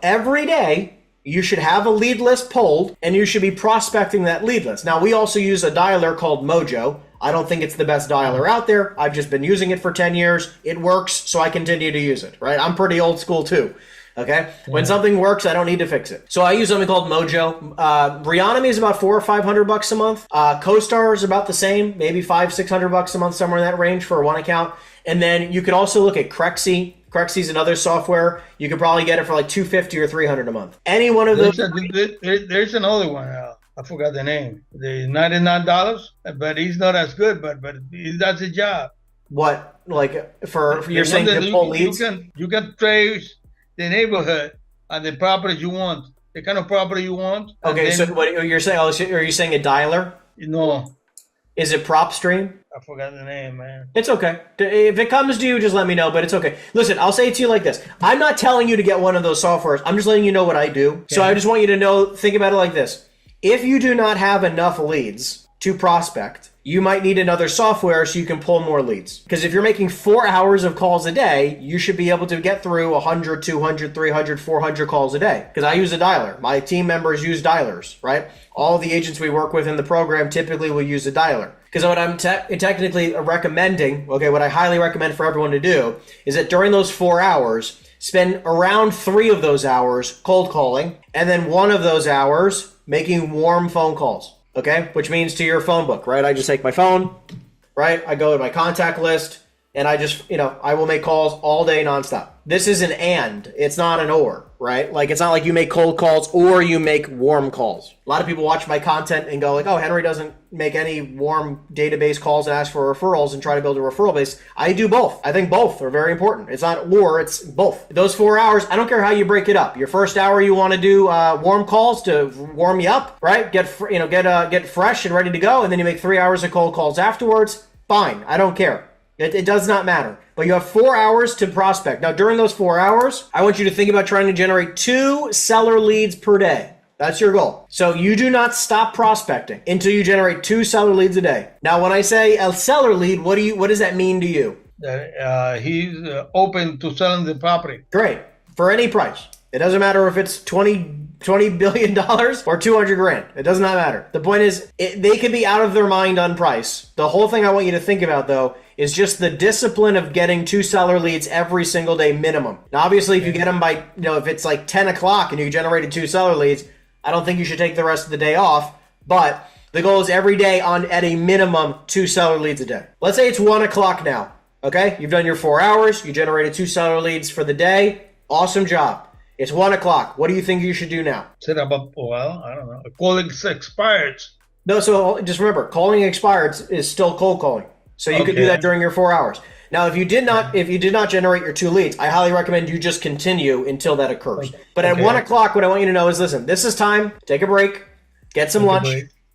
Every day, you should have a lead list pulled, and you should be prospecting that lead list. Now, we also use a dialer called Mojo. I don't think it's the best dialer out there. I've just been using it for 10 years. It works, so I continue to use it, right? I'm pretty old school, too. Okay? When something works, I don't need to fix it. So I use something called Mojo. Reonomy is about $400 or $500 a month. CoStar is about the same, maybe $500-600 a month, somewhere in that range for one account. And then you could also look at CREsync. CREsync is another software. You could probably get it for like $250 or $300 a month. Any one of those. There's another one. I forgot the name. The $99, but he's not as good, but he does the job. What, like for you're saying to pull leads? You can trace the neighborhood and the property you want, the kind of property you want. Okay, so what you're saying? Are you saying a dialer? No. Is it PropStream? I forgot the name, man. It's okay. If it comes to you, just let me know, but it's okay. Listen, I'll say it to you like this. I'm not telling you to get one of those softwares. I'm just letting you know what I do. Okay. So I just want you to know, think about it like this. If you do not have enough leads to prospect, you might need another software so you can pull more leads. Because if you're making 4 hours of calls a day, you should be able to get through 100, 200, 300, 400 calls a day. Because I use a dialer. My team members use dialers, right? All the agents we work with in the program typically will use a dialer. Because what I'm technically recommending, okay, what I highly recommend for everyone to do is that during those 4 hours, spend around 3 of those hours cold calling, and then 1 of those hours making warm phone calls. Okay, which means to your phone book, right? I just take my phone, right? I go to my contact list, and I just, I will make calls all day nonstop. This is an and, it's not an or, right? Like, it's not like you make cold calls or you make warm calls. A lot of people watch my content and go like, oh, Henry doesn't make any warm database calls and ask for referrals and try to build a referral base. I do both. I think both are very important. It's not or, it's both. Those 4 hours, I don't care how you break it up. Your first hour, you want to do warm calls to warm you up, right? Get fresh and ready to go, and then you make 3 hours of cold calls afterwards. Fine, I don't care. It does not matter. But you have 4 hours to prospect. Now, during those 4 hours, I want you to think about trying to generate 2 seller leads per day. That's your goal. So you do not stop prospecting until you generate 2 seller leads a day. Now, when I say a seller lead, what does that mean to you? He's open to selling the property. Great. For any price. It doesn't matter if it's $20 billion or 200 grand. It does not matter. The point is, they could be out of their mind on price. The whole thing I want you to think about, though, is just the discipline of getting 2 seller leads every single day minimum. Now, obviously, if you get them by, if it's like 10 o'clock and you generated 2 seller leads, I don't think you should take the rest of the day off. But the goal is every day at a minimum 2 seller leads a day. Let's say it's 1 o'clock now. Okay? You've done your 4 hours. You generated 2 seller leads for the day. Awesome job. It's 1 o'clock. What do you think you should do now? I don't know. Calling expired. No, so just remember, calling expired is still cold calling. So you could do that during your 4 hours. Now, if you did not generate your 2 leads, I highly recommend you just continue until that occurs. But at 1 o'clock, what I want you to know is, listen, this is time. Take a break, get some lunch,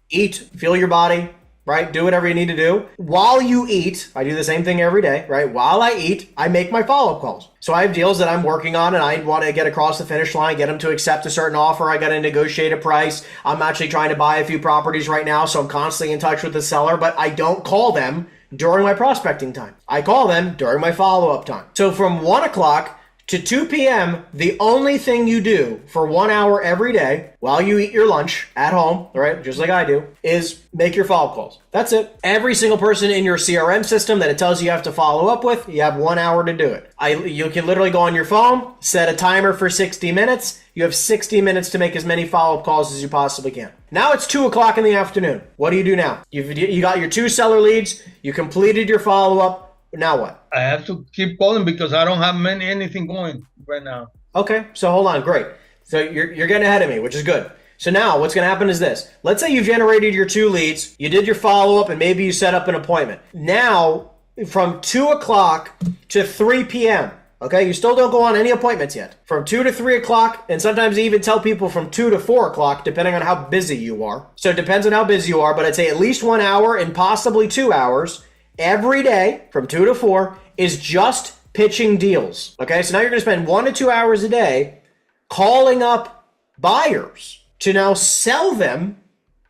eat, feel your body, right? Do whatever you need to do. While you eat, I do the same thing every day, right? While I eat, I make my follow-up calls. So I have deals that I'm working on and I want to get across the finish line, get them to accept a certain offer. I got to negotiate a price. I'm actually trying to buy a few properties right now, so I'm constantly in touch with the seller, but I don't call them during my prospecting time. I call them during my follow-up time. So from 1 o'clock to 2 p.m., the only thing you do for 1 hour every day while you eat your lunch at home, right, just like I do, is make your follow-up calls. That's it. Every single person in your CRM system that it tells you have to follow up with, you have 1 hour to do it. You can literally go on your phone, set a timer for 60 minutes. You have 60 minutes to make as many follow-up calls as you possibly can. Now it's 2 o'clock in the afternoon. What do you do now? You got your 2 seller leads. You completed your follow-up. Now what? I have to keep calling because I don't have anything going right now. Okay, so hold on. Great. So you're getting ahead of me, which is good. So now what's going to happen is this. Let's say you've generated your 2 leads. You did your follow-up, and maybe you set up an appointment. Now, from 2 o'clock to 3 p.m., okay, you still don't go on any appointments yet. From 2 to 3 o'clock, and sometimes I even tell people from 2 to 4 o'clock, depending on how busy you are. So it depends on how busy you are, but I'd say at least 1 hour and possibly 2 hours every day from 2 to 4 is just pitching deals. Okay, so now you're going to spend 1 to 2 hours a day calling up buyers to now sell them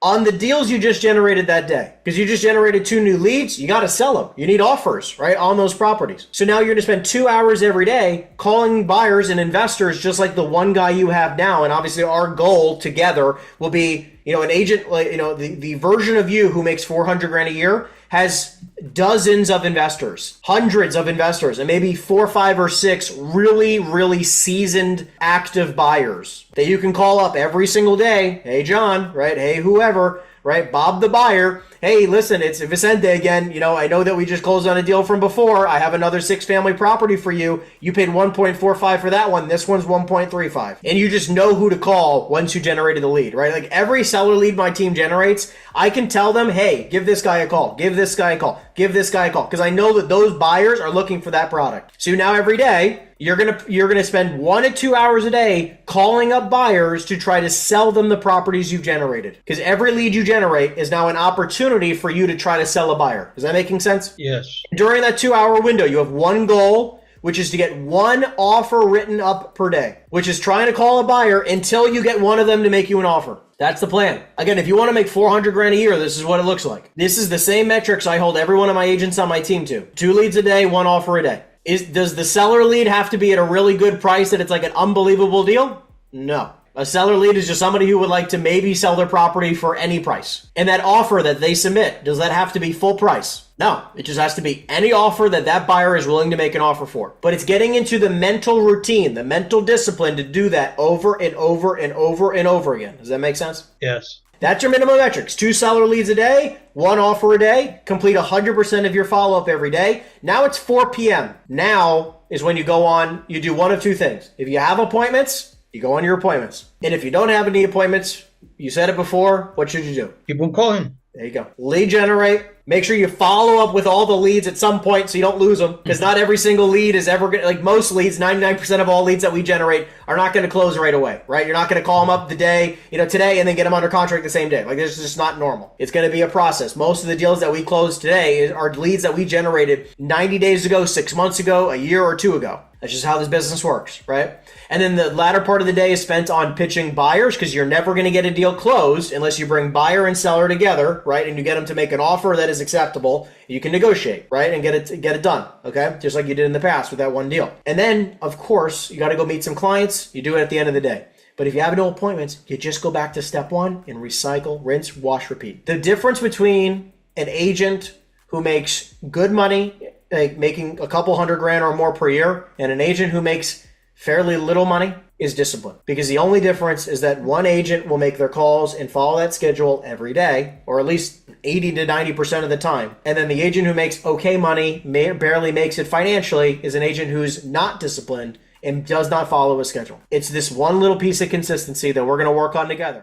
on the deals you just generated that day. Because you just generated 2 new leads, you got to sell them. You need offers, right, on those properties. So now you're going to spend 2 hours every day calling buyers and investors just like the one guy you have now. And obviously our goal together will be, an agent, like, the version of you who makes 400 grand a year has dozens of investors, hundreds of investors, and maybe 4, 5, or 6 really, really seasoned active buyers that you can call up every single day. Hey, John, right? Hey, whoever, right? Bob the buyer. Hey, listen, it's Vicente again. I know that we just closed on a deal from before. I have another 6-family property for you. You paid 1.45 for that one. This one's 1.35. And you just know who to call once you generated the lead, right? Like every seller lead my team generates, I can tell them, hey, give this guy a call, give this guy a call, give this guy a call. Because I know that those buyers are looking for that product. So now every day, you're gonna spend 1 to 2 hours a day calling up buyers to try to sell them the properties you've generated. Because every lead you generate is now an opportunity for you to try to sell a buyer. Is that making sense? Yes. During that 2-hour window, you have one goal, which is to get one offer written up per day, which is trying to call a buyer until you get one of them to make you an offer. That's the plan. Again, if you want to make 400 grand a year, this is what it looks like. This is the same metrics I hold every one of my agents on my team to. 2 leads a day, 1 offer a day. Does the seller lead have to be at a really good price that it's like an unbelievable deal? No. A seller lead is just somebody who would like to maybe sell their property for any price. And that offer that they submit, does that have to be full price? No, it just has to be any offer that buyer is willing to make an offer for. But it's getting into the mental routine, the mental discipline to do that over and over and over and over again. Does that make sense? Yes. That's your minimum metrics. 2 seller leads a day, 1 offer a day, complete 100% of your follow-up every day. Now it's 4 p.m. Now is when you go on, you do one of 2 things. If you have appointments, you go on your appointments. And if you don't have any appointments, you said it before, what should you do? Keep on calling. There you go. Lead generate. Make sure you follow up with all the leads at some point so you don't lose them. Because not every single lead is ever going to, like most leads, 99% of all leads that we generate are not going to close right away, right? You're not going to call them up the day, today and then get them under contract the same day. Like, this is just not normal. It's going to be a process. Most of the deals that we close today are leads that we generated 90 days ago, 6 months ago, a year or 2 ago. That's just how this business works, right? And then the latter part of the day is spent on pitching buyers because you're never going to get a deal closed unless you bring buyer and seller together, right? And you get them to make an offer that is acceptable. You can negotiate, right? And get it done, okay? Just like you did in the past with that one deal. And then, of course, you got to go meet some clients. You do it at the end of the day. But if you have no appointments, you just go back to step 1 and recycle, rinse, wash, repeat. The difference between an agent who makes good money, like making a couple $100 grand or more per year, and an agent who makes fairly little money is discipline. Because the only difference is that one agent will make their calls and follow that schedule every day, or at least 80 to 90% of the time. And then the agent who makes okay money, barely makes it financially, is an agent who's not disciplined and does not follow a schedule. It's this one little piece of consistency that we're going to work on together.